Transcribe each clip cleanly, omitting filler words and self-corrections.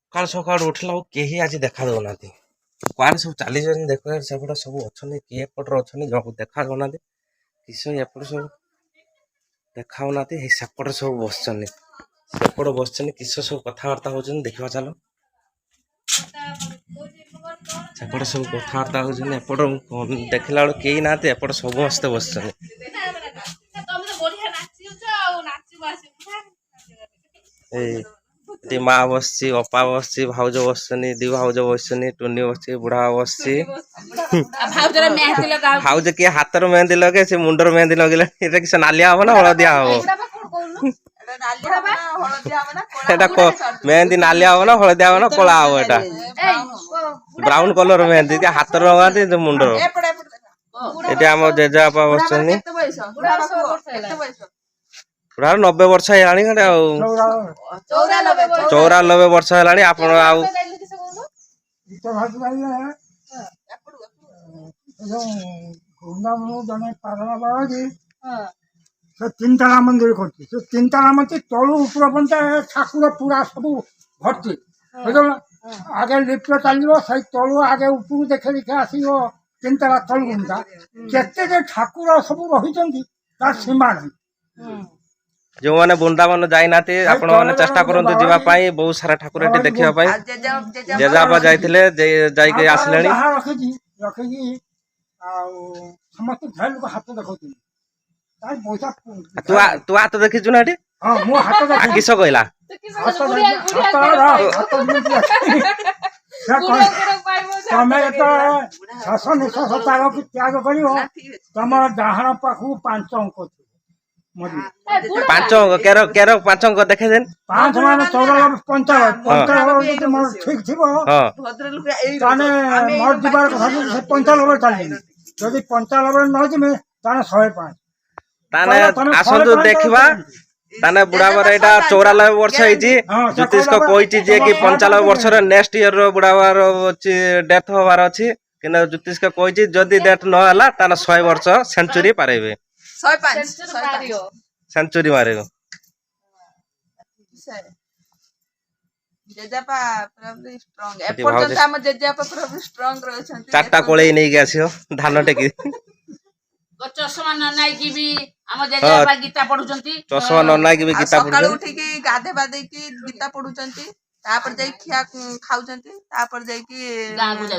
ସକାଳୁ ସକାଳୁ ଉଠିଲା ଆଉ କେହି ଆଜି ଦେଖା ଦଉନାହାନ୍ତି। କୁଆଡ଼େ ସବୁ ଚାଲିଛନ୍ତି ଦେଖ, ସେପଟେ ସବୁ ଅଛନ୍ତି, କିଏ ଏପଟରେ ଅଛନ୍ତି ଦେଖା ଦଉନାହାନ୍ତି। କିସ ଏପଟେ ସବୁ ଦେଖାଉନାହାନ୍ତି, ଏଇ ସେପଟେ ସବୁ ବସିଛନ୍ତି। ସେପଟେ ବସିଛନ୍ତି, କିସ ସବୁ କଥାବାର୍ତ୍ତା ହଉଛନ୍ତି ଦେଖିବା ଚାଲ। ସେପଟେ ସବୁ କଥାବାର୍ତ୍ତା ହଉଛନ୍ତି, ଏପଟ ଦେଖିଲା ବେଳକୁ କେହି ନାହାନ୍ତି, ଏପଟେ ସମସ୍ତେ ବସିଛନ୍ତି। ଏଇ ଏଠି ମା ବସିଛି, ଅପା ବସିଛି, ଭାଉଜ ବସିଛନ୍ତି, ଦି ଭାଉଜ ବସିଛନ୍ତି, ଟୁନି ବସିଛି, ବୁଢା ବସିଛି। ଭାଉଜ କିଏ ହାତରେ ମେହେନ୍ଦି ଲଗେଇ, ସେ ମୁଣ୍ଡରେ ମେହେନ୍ଦି ଲଗେଇଲା। ଏଟା କି ସେ ନାଲିଆ ହବ ନା ହଳଦିଆ ହବ? ଏଟା ମେହେନ୍ଦି ନାଲିଆ ହବ ନା ହଳଦିଆ ହବ ନା କଳା ହବ? ଏଟା ବ୍ରାଉନ କଲର ମେହେନ୍ଦି, ହାତରେ ଲଗାନ୍ତି ମୁଣ୍ଡର। ଏଠି ଆମ ଜେଜେବାପା ବସିଛନ୍ତି। ବୁଢା 90 ବର୍ଷ ହେଇଗଲାଣି ଆଉ। 94 ବର୍ଷ ହେଲାଣି। ଆପଣ ଆଉ ଜଣେ ପାରଣା ବାବାଜୀ ସେ ତିନିତାଲା ମନ୍ଦିର କରିଛି। ସେ ତିନିତାଲା ମନ୍ଦିର ତଳୁ ଉପର ପର୍ଯ୍ୟନ୍ତ ଠାକୁର ପୁରା ସବୁ ଭର୍ତ୍ତି ବୁଝିଲ। ଆଗେ ଲିଫ୍ଟ ଚାଲିବ, ସେଇ ତଳୁ ଆଗେ ଉପରୁ ଦେଖେ ଦେଖେ ଆସିବ ତିନିତାଲା ତଳୁ। କେତେ ଯେ ଠାକୁର ସବୁ ରହିଛନ୍ତି ତାର ସୀମା ନାହିଁ। ଯୋଉମାନେ ବୃନ୍ଦାବନ ଯାଇନାହାନ୍ତି, ଆପଣ ମାନେ ଚେଷ୍ଟା କରନ୍ତୁ ଯିବା ପାଇଁ। ବହୁତ ସାରା ଠାକୁର ଏଠି ଦେଖିବା ପାଇଁ। ଜେଜେବାପା ଯାଇଥିଲେ, ଯାଇକି ଆସିଲେଣି। ରଖିକି ଆଉ ସମସ୍ତେ ଘର ଲୋକ ହାତ ଦେଖଉଛନ୍ତି। ତୁ ହାତ ଦେଖିଛୁ ନା ଏଠି? ହଁ, ମୁଁ ହାତ ଦେଖି କିସ କହିଲା? ତମେ ଯେତେବେଳେ ଶ୍ୱାସ ନିଶ୍ୱାସ ତ୍ୟାଗ କରିବ, ତମର ଡାହାଣ ପାଖକୁ 5 ଅଙ୍କ ଥିବ। 5 ଅଙ୍କ? କେର 5 ଅଙ୍କ ଦେଖେଇଦେନ। 5 ମାନେ 94 95 ଯଦି ମୋର ଠିକ ଥିବ ତାହେଲେ ମୋର ଯିବାର କଥା ସେ 95 ଚାଲିବି। ଯଦି 95 ନ ଯିବେ ତାହେଲେ 105। ତାହେଲେ ଆସନ୍ତୁ ଦେଖିବା। ତାହେଲେ ବୁଢାବାର ଏଇଟା 94 ବର୍ଷ ହେଇଛି। ଜ୍ୟୋତିଷ କହିଛି ଯେ କି 95 ବର୍ଷରେ ନେକ୍ସଟ ଇୟର ବୁଢାବାର ଅଛି, ଡେଥ ହବାର ଅଛି। କିନ୍ତୁ ଜ୍ୟୋତିଷ କହିଛି ଯଦି ଡେଥ ନ ହେଲା ତାହେଲେ 100 ବର୍ଷ ସେଞ୍ଚୁରୀ ପାରେଇବେ। 105 ସେଞ୍ଚୁରୀ ମାରିବ। ଜେଜେବାପା ପୁରା ଷ୍ଟ୍ରଙ୍ଗ। ଏପର୍ଯ୍ୟନ୍ତ ଆମ ଜେଜେବାପା ପୁରା ଷ୍ଟ୍ରଙ୍ଗ ରହିଛନ୍ତି। 4ଟା କୋଳେଇ ନେଇକି ଆସିବ ଧାନ ଟେକି। ଚଷମା ନ ନାଇକି ବି ଆମ ଜେଜେବାପା ଗୀତା ପଢୁଛନ୍ତି। ଚଷମା ନ ନାଇକି ବି ଗୀତା ପଢୁଛନ୍ତି। ସକାଳୁ ଉଠିକି ଗାଧେ ପାଧେଇକି ଗୀତା ପଢୁଛନ୍ତି, ତାପରେ ଯାଇକି ଖାଉଛନ୍ତି, ତାପରେ ଯାଇକି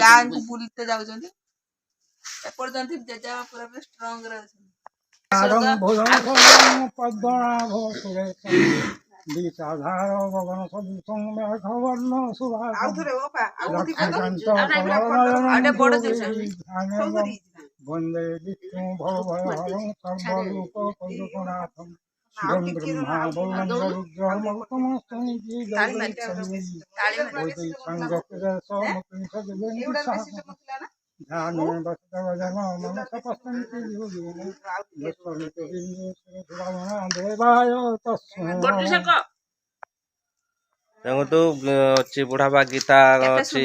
ଗାଁକୁ ବୁଲିତେ ଯାଉଛନ୍ତି। ଏପର୍ଯ୍ୟନ୍ତ ଜେଜେବାପା ପୁରା ଷ୍ଟ୍ରଙ୍ଗ ରହିଛନ୍ତି। ବିଷାଧାର ଗଗନ ସଦୃଶଂ ବନ୍ଦେ ବିଷ୍ଣୁ ଭବଭୟହରଂ ସର୍ବଲୋକୈକନାଥଂ ବ୍ରହ୍ମା ବରୁଣଂ ରୁଦ୍ରମରୁତମସ୍ତଂ ଦେଖନ୍ତୁ ଅଛି ବୁଢାବା ଗୀତା ଅଛି।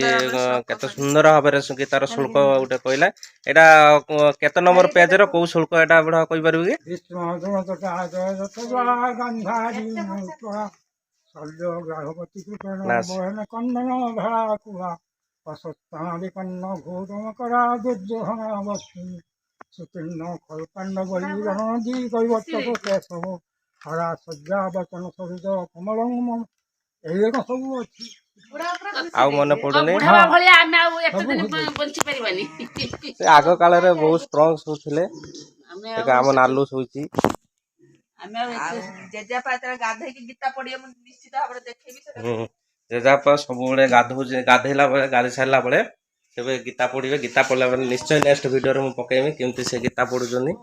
କେତେ ସୁନ୍ଦର ଭାବରେ ଗୀତାର ଶ୍ଲୋକ ଗୋଟେ କହିଲା। ଏଇଟା କେତେ ନମ୍ବର ପେଜର କୋଉ ଶ୍ଲୋକ ଏଟା ବୁଢା କହିପାରିବୁ କି? ହରା ସଜ୍ଜା ବଚନ ସହିତ କମଳଂ ଏଇଗୁଡା ସବୁ ଅଛି। ଆଉ ମନେ ପଡୁନି। ଆମେ ଆଉ ଏତେ ଦିନ ବଞ୍ଚି ପାରିବାନି। ସେ ଆଗ କାଳରେ ବହୁତ ଷ୍ଟ୍ରଙ୍ଗ ସବୁ ଥିଲେ। ଆମ ନାଲୁ ଶୋଇଛି। ଆମେ ଜେଜେବାପା ଯେତେବେଳେ ଗାଧେଇକି ଗୀତା ପଢିବେ ମୁଁ ନିଶ୍ଚିତ ଭାବରେ ଦେଖେଇବି। ଜେଜେବାପା ସବୁବେଳେ ଗାଧେଇଲା ବେଳେ, ଗାଧେଇ ସାରିଲା ବେଳେ ସେବେ ଗୀତା ପଢିବେ। ଗୀତା ପଢିଲା ବେଳେ ନିଶ୍ଚୟ ନେକ୍ସଟ ଭିଡିଓରେ ମୁଁ ପକେଇବି କେମିତି ସେ ଗୀତା ପଢୁଛନ୍ତି।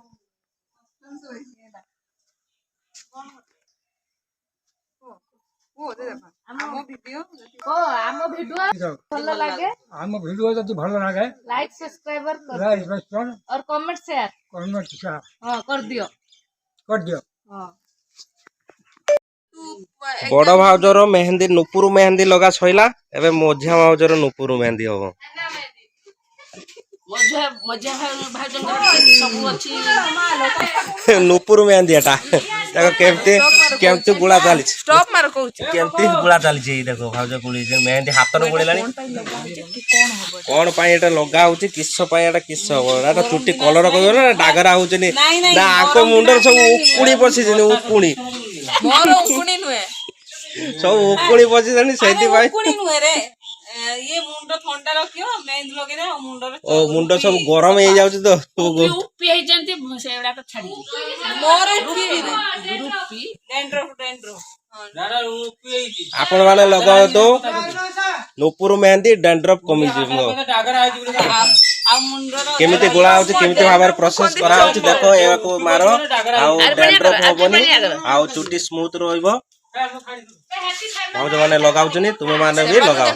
ଆମ ଭିଡିଓ ଯଦି ଭଲ ଲାଗେ ଲାଇକ୍ ସବସ୍କ୍ରାइब और कमेंट शेयर କରିଦିଅ। ବଡ ଭାଉଜର ମେହେନ୍ଦି ନୁପୁର ମେହେନ୍ଦି ଲଗା ସଇଲା। ଏବେ ମଝିଆ ଭାଉଜର ନୁପୁର ମେହେନ୍ଦି ହବ। ମଝିଆ ଭାଉଜଙ୍କର ସବୁ ଅଛି। ନୂପୁର ମେହେନ୍ଦି ଏଟା ଦେଖ କେମିତି ଗୁଳା ଚାଲିଛି ଷ୍ଟପ୍ ମାର କହୁଛି। କେମିତି ଗୁଳା ଚାଲିଛି ଦେଖ ଭାଉଜ ଗୁଳି ମେହେନ୍ଦି ହାତରେ ଗୁଳିଲାଣି। କଣ ପାଇଁ ଏଟା ଲଗା ହଉଛି କିସ ପାଇଁ ଏଟା କିସ ହବ ଏଟା ଚୁଟି କଲର କରିବ ନା ଡାଗରା ହଉଛନ୍ତି ନା ଆଙ୍କ ମୁଣ୍ଡରେ ସବୁ ଉକୁଣି ପଶିଛନ୍ତି ଉକୁଣି ମୋର ଉକୁଣି ନୁହେଁ ସବୁ ଉକୁଣି ପଶିଛନ୍ତି ସେଇଥିପାଇଁ ନୁହେଁ ରେ ଇଏ ମୁଣ୍ଡ ଥଣ୍ଡା ରଖିବ ମେହେନ୍ଦି ଲଗେଇଲେ ମୁଣ୍ଡରେ ଓ ମୁଣ୍ଡ ସବୁ ଗରମ ହେଇଯାଉଛି ତ ଉପି ହେଇଛନ୍ତି ସେଗୁଡାକ ଛାଡିଛି। ମୋର ଉକୁଣି ଆପଣ ମାନେ ଲଗାନ୍ତୁ ନୂପୁର ମେହେନ୍ଦି ଡ୍ୟାଣ୍ଡ୍ରଫ କମିଯିବ। ଆଉ ମୁଣ୍ଡର କେମିତି ଗୋଳା ହଉଛି କେମିତି ଭାବରେ ପ୍ରୋସେସ କରାହଉଛି ଦେଖ ଏହାକୁ ମାର ଆଉ ଡ୍ୟାଣ୍ଡ୍ରଫ ହବନି ଆଉ ଚୁଟି ସ୍ମୁଥ ରହିବ। ଭାଉଜ ମାନେ ଲଗାଉଛନ୍ତି ତୁମେ ମାନେ ବି ଲଗାଅ।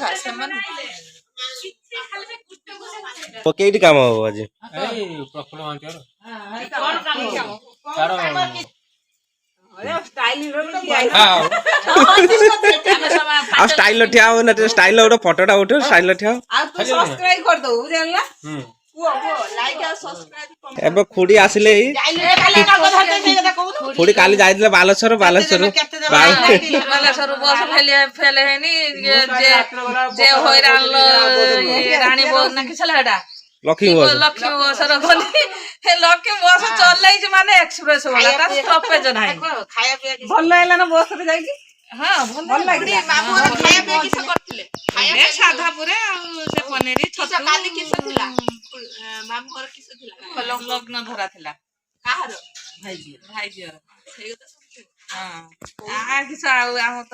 କେଇଟି କାମ ହବ ଆଜି ଆଉ ଷ୍ଟାଇଲ ଠିଆ ହବ ନା ଷ୍ଟାଇଲ ଗୋଟେ ଫଟୋଟା ଉଠେବ ଷ୍ଟାଇଲ ଠିଆ ହବ। ଆଉ ତୁ ସବସ୍କ୍ରାଇବ କରିଦବୁ ଜାଣିଲା କୁହ ଲାଇକ୍ ଆଉ ସବସ୍କ୍ରାଇବ ଏବେ ଖୁଡି ଆସିଲେ ଖୁଡି କାଲି ଯାଇଥିଲେ ବାଲେଶ୍ୱର ବାଲେଶ୍ୱର ବସ ଫେଲ ହେଇନି ଯେ ହଇରାଣ ରାଣୀ ବସ ନା କିଛି ହେଲା ଲକ୍ଷ୍ମୀ ବସ ଲକ୍ଷ୍ମୀ ବସର ଗଲି ଲକ୍ଷ୍ମୀ ବସ ଚଲେଇଛି ମାନେ ଏକ୍ସପ୍ରେସ ଗଲା ତାର ଷ୍ଟପେଜ ନାହିଁ। ଭଲ ଲାଗିଲା ନା ବସରେ ଯାଇକି ହଁ ଭଲ ଲାଗିଲା। ସାଧା ପୁରେ ଆଉ ସେ ପନିର ଛତୁ କାଲି କିସ ଥିଲା ମାମୁଁଙ୍କର କିସ ଥିଲା ଲଗ୍ନ ଧରା ଥିଲା କାହାର ଭାଇ ଝିଅର ସେଇ କଥା ହଁ କିଛି ଆଉ ଆମ ତ